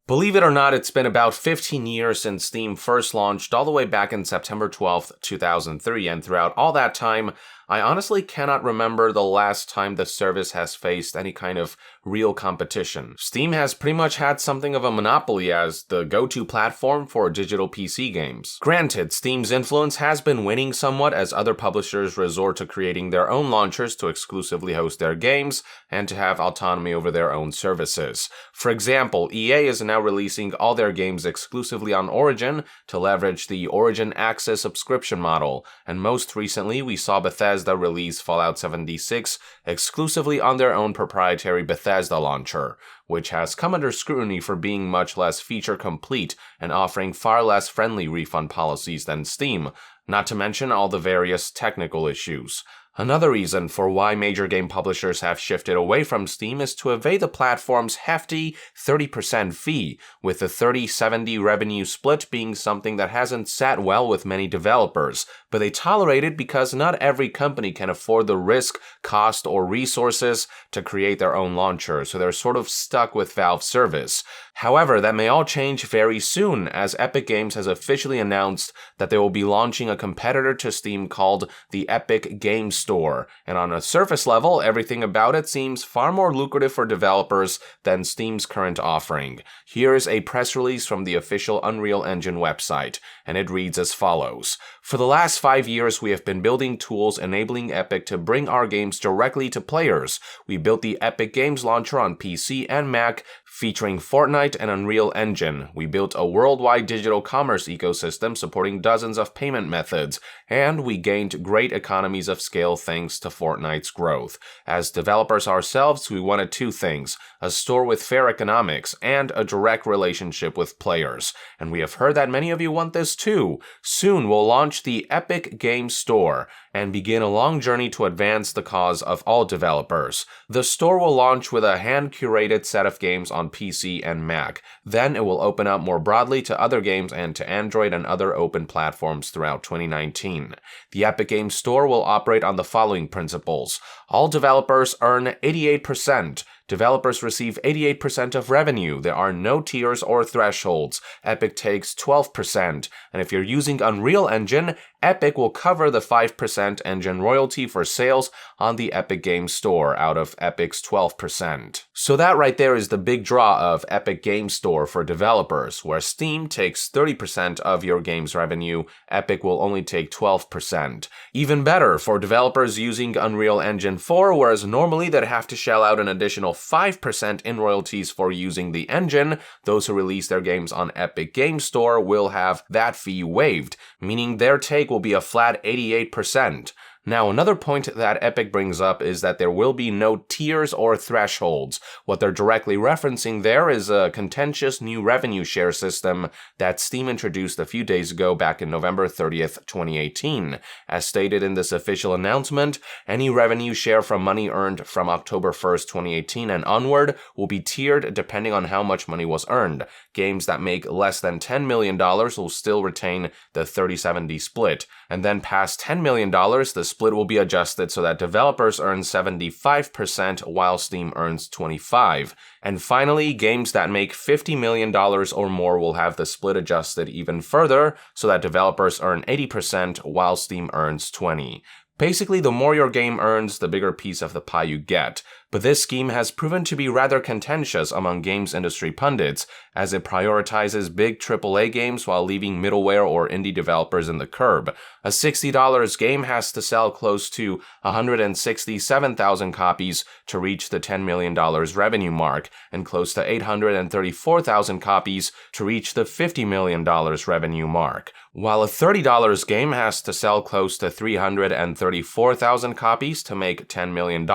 Believe it or not, it's been about 15 years since Steam first launched, all the way back in September 12th, 2003, and throughout all that time, I honestly cannot remember the last time the service has faced any kind of real competition. Steam has pretty much had something of a monopoly as the go-to platform for digital PC games. Granted, Steam's influence has been waning somewhat as other publishers resort to creating their own launchers to exclusively host their games and to have autonomy over their own services. For example, EA is now releasing all their games exclusively on Origin to leverage the Origin Access subscription model, and most recently we saw Bethesda release Fallout 76 exclusively on their own proprietary Bethesda launcher, which has come under scrutiny for being much less feature complete and offering far less friendly refund policies than Steam, not to mention all the various technical issues. Another reason for why major game publishers have shifted away from Steam is to evade the platform's hefty 30% fee, with the 30-70 revenue split being something that hasn't sat well with many developers, but they tolerate it because not every company can afford the risk, cost, or resources to create their own launcher, so they're sort of stuck with Valve's service. However, that may all change very soon, as Epic Games has officially announced that they will be launching a competitor to Steam called the Epic Games Store, and on a surface level, everything about it seems far more lucrative for developers than Steam's current offering. Here is a press release from the official Unreal Engine website, and it reads as follows. For the last 5 years, we have been building tools enabling Epic to bring our games directly to players. We built the Epic Games Launcher on PC and Mac, featuring Fortnite and Unreal Engine. We built a worldwide digital commerce ecosystem supporting dozens of payment methods, and we gained great economies of scale thanks to Fortnite's growth. As developers ourselves, we wanted two things: a store with fair economics and a direct relationship with players. And we have heard that many of you want this too. Soon we'll launch the Epic Games Store and begin a long journey to advance the cause of all developers. The store will launch with a hand-curated set of games on PC and Mac. Then it will open up more broadly to other games and to Android and other open platforms throughout 2019. The Epic Games Store will operate on the following principles. All developers earn 88%. Developers receive 88% of revenue. There are no tiers or thresholds. Epic takes 12%. And if you're using Unreal Engine, Epic will cover the 5% engine royalty for sales on the Epic Games Store out of Epic's 12%. So that right there is the big draw of Epic Games Store for developers, where Steam takes 30% of your game's revenue, Epic will only take 12%. Even better for developers using Unreal Engine 4, whereas normally they'd have to shell out an additional 5% in royalties for using the engine, those who release their games on Epic Games Store will have that fee waived, meaning their take will be a flat 88%. Now, another point that Epic brings up is that there will be no tiers or thresholds. What they're directly referencing there is a contentious new revenue share system that Steam introduced a few days ago back in November 30th, 2018. As stated in this official announcement, any revenue share from money earned from October 1st, 2018 and onward will be tiered depending on how much money was earned. Games that make less than $10 million will still retain the 30-70 split, and then past $10 million, the split will be adjusted so that developers earn 75% while Steam earns 25%. And finally, games that make $50 million or more will have the split adjusted even further so that developers earn 80% while Steam earns 20%. Basically, the more your game earns, the bigger piece of the pie you get. But this scheme has proven to be rather contentious among games industry pundits, as it prioritizes big AAA games while leaving middleware or indie developers in the curb. A $60 game has to sell close to 167,000 copies to reach the $10 million revenue mark, and close to 834,000 copies to reach the $50 million revenue mark. While a $30 game has to sell close to 334,000 copies to make $10 million,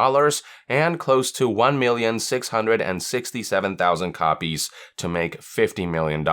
and close to 1,667,000 copies to make $50 million.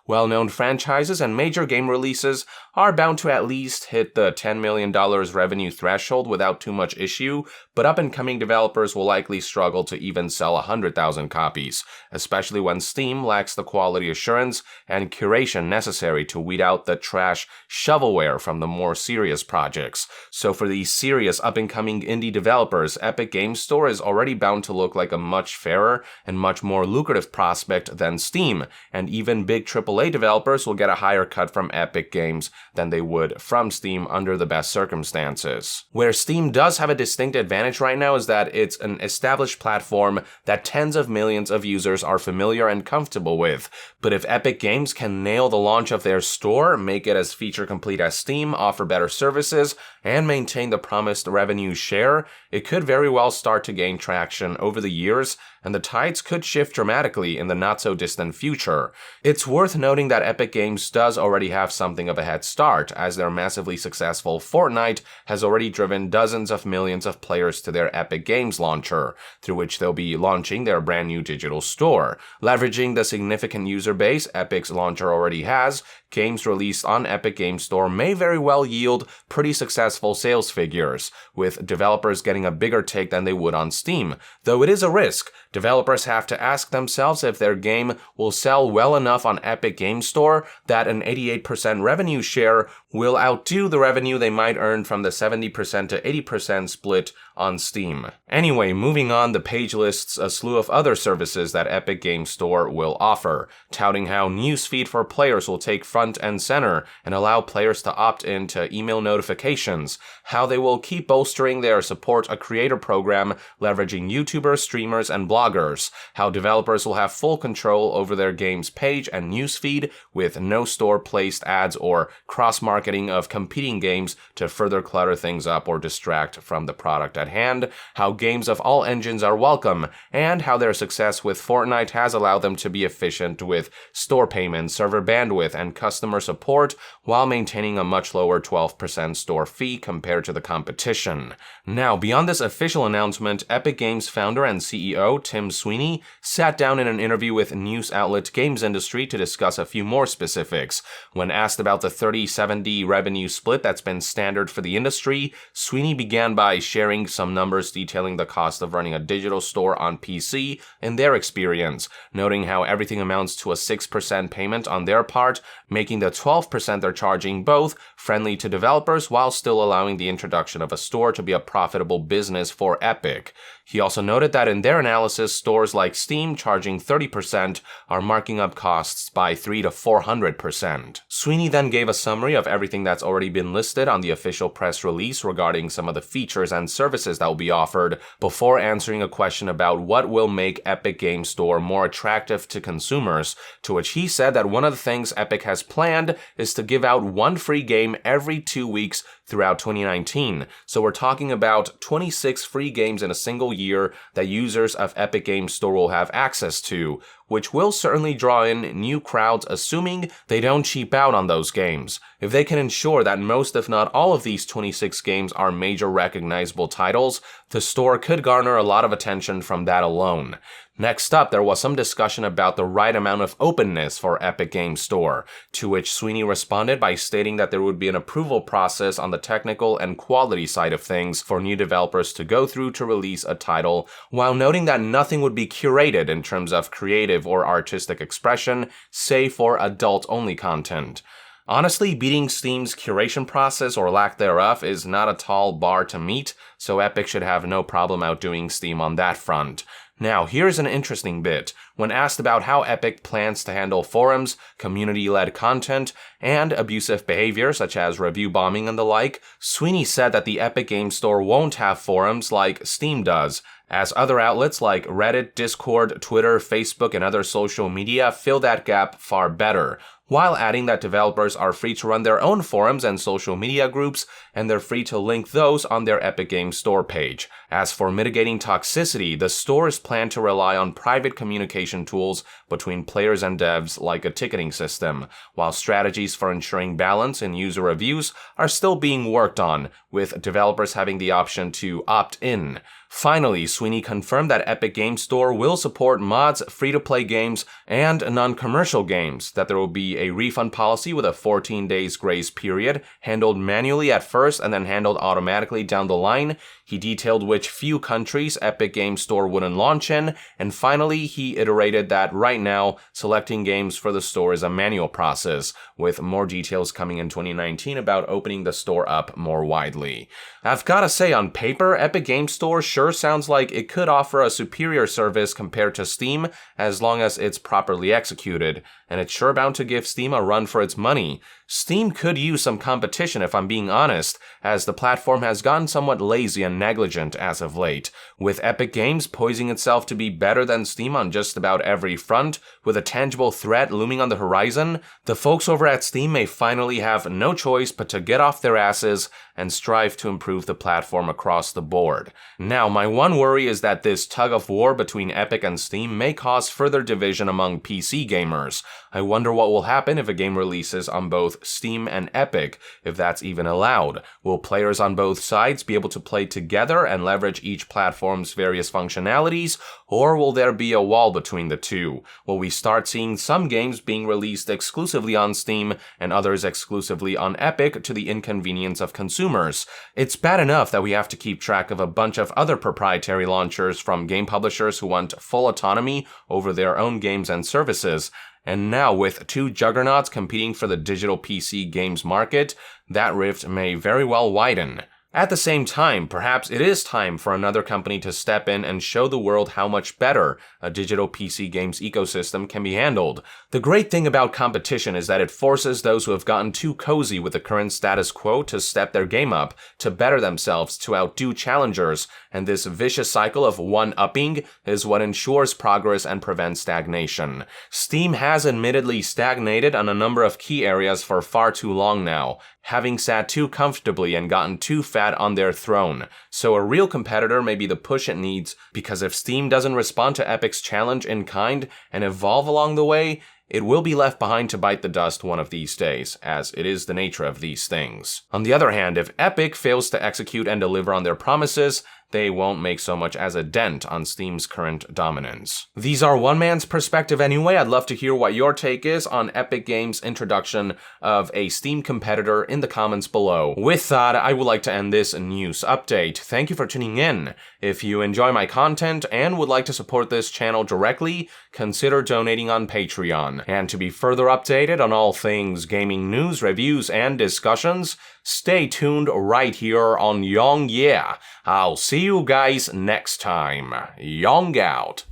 Well-known franchises and major game releases are bound to at least hit the $10 million revenue threshold without too much issue, but up-and-coming developers will likely struggle to even sell 100,000 copies, especially when Steam lacks the quality assurance and curation necessary to weed out the trash shovelware from the more serious projects. So for these serious up-and-coming indie developers, Epic Games Store is already bound to look like a much fairer and much more lucrative prospect than Steam, and even big AAA developers will get a higher cut from Epic Games than they would from Steam under the best circumstances. Where Steam does have a distinct advantage right now is that it's an established platform that tens of millions of users are familiar and comfortable with, but if Epic Games can nail the launch of their store, make it as feature complete as Steam, offer better services, and maintain the promised revenue share, it could very well start to gain traction over the years, and the tides could shift dramatically in the not-so-distant future. It's worth noting that Epic Games does already have something of a head start, as their massively successful Fortnite has already driven dozens of millions of players to their Epic Games launcher, through which they'll be launching their brand new digital store. Leveraging the significant user base Epic's launcher already has, games released on Epic Games Store may very well yield pretty successful sales figures, with developers getting a bigger take than they would on Steam, though it is a risk. Developers have to ask themselves if their game will sell well enough on Epic Games Store that an 88% revenue share will outdo the revenue they might earn from the 70% to 80% split on Steam. Anyway, moving on, the page lists a slew of other services that Epic Games Store will offer, touting how Newsfeed for players will take front and center and allow players to opt in to email notifications, how they will keep bolstering their Support a Creator program leveraging YouTubers, streamers, and bloggers, how developers will have full control over their game's page and newsfeed with no store-placed ads or cross-marketing of competing games to further clutter things up or distract from the product at hand, how games of all engines are welcome, and how their success with Fortnite has allowed them to be efficient with store payments, server bandwidth, and customer support while maintaining a much lower 12% store fee compared to the competition. Now, beyond this official announcement, Epic Games founder and CEO Tim Sweeney sat down in an interview with news outlet Games Industry to discuss a few more specifics. When asked about the 30-70 revenue split that's been standard for the industry, Sweeney began by sharing some numbers detailing the cost of running a digital store on PC in their experience, noting how everything amounts to a 6% payment on their part, making the 12% they're charging both friendly to developers while still allowing the introduction of a store to be a profitable business for Epic. He also noted that in their analysis, stores like Steam charging 30% are marking up costs by 300 to 400%. Sweeney then gave a summary of everything that's already been listed on the official press release regarding some of the features and services that will be offered, before answering a question about what will make Epic Games Store more attractive to consumers, to which he said that one of the things Epic has planned is to give out one free game every 2 weeks throughout 2019. So we're talking about 26 free games in a single year that users of Epic Games Store will have access to, which will certainly draw in new crowds, assuming they don't cheap out on those games. If they can ensure that most if not all of these 26 games are major recognizable titles, the store could garner a lot of attention from that alone. Next up, there was some discussion about the right amount of openness for Epic Games Store, to which Sweeney responded by stating that there would be an approval process on the technical and quality side of things for new developers to go through to release a title, while noting that nothing would be curated in terms of creative or artistic expression, save for adult-only content. Honestly, beating Steam's curation process or lack thereof is not a tall bar to meet, so Epic should have no problem outdoing Steam on that front. Now, here's an interesting bit. When asked about how Epic plans to handle forums, community-led content, and abusive behavior such as review bombing and the like, Sweeney said that the Epic Games Store won't have forums like Steam does, as other outlets like Reddit, Discord, Twitter, Facebook, and other social media fill that gap far better, while adding that developers are free to run their own forums and social media groups, and they're free to link those on their Epic Games Store page. As for mitigating toxicity, the store is planned to rely on private communication tools between players and devs like a ticketing system, while strategies for ensuring balance in user reviews are still being worked on, with developers having the option to opt in. Finally, Sweeney confirmed that Epic Games Store will support mods, free-to-play games, and non-commercial games, that there will be a refund policy with a 14 days grace period, handled manually at first and then handled automatically down the line. He detailed which few countries Epic Games Store wouldn't launch in, and finally he iterated that right now, selecting games for the store is a manual process, with more details coming in 2019 about opening the store up more widely. I've gotta say, on paper, Epic Games Store sure sounds like it could offer a superior service compared to Steam, as long as it's properly executed, and it's sure bound to give Steam a run for its money. Steam could use some competition if I'm being honest, as the platform has gotten somewhat lazy and negligent as of late, with Epic Games poising itself to be better than Steam on just about every front, with a tangible threat looming on the horizon. The folks over at Steam may finally have no choice but to get off their asses and strive to improve the platform across the board. Now, my one worry is that this tug of war between Epic and Steam may cause further division among PC gamers. I wonder what will happen if a game releases on both Steam and Epic, if that's even allowed. Will players on both sides be able to play together and leverage each platform's various functionalities, or will there be a wall between the two? Will we start seeing some games being released exclusively on Steam and others exclusively on Epic to the inconvenience of consumers? It's bad enough that we have to keep track of a bunch of other proprietary launchers from game publishers who want full autonomy over their own games and services. And now, with two juggernauts competing for the digital PC games market, that rift may very well widen. At the same time, perhaps it is time for another company to step in and show the world how much better a digital PC games ecosystem can be handled. The great thing about competition is that it forces those who have gotten too cozy with the current status quo to step their game up, to better themselves, to outdo challengers, and this vicious cycle of one-upping is what ensures progress and prevents stagnation. Steam has admittedly stagnated on a number of key areas for far too long now, having sat too comfortably and gotten too fat on their throne. So a real competitor may be the push it needs, because if Steam doesn't respond to Epic's challenge in kind and evolve along the way, it will be left behind to bite the dust one of these days, as it is the nature of these things. On the other hand, if Epic fails to execute and deliver on their promises, they won't make so much as a dent on Steam's current dominance. These are one man's perspective anyway. I'd love to hear what your take is on Epic Games' introduction of a Steam competitor in the comments below. With that, I would like to end this news update. Thank you for tuning in. If you enjoy my content and would like to support this channel directly, consider donating on Patreon. And to be further updated on all things gaming news, reviews, and discussions, stay tuned right here on Young Yeah. I'll see you guys next time. Young out.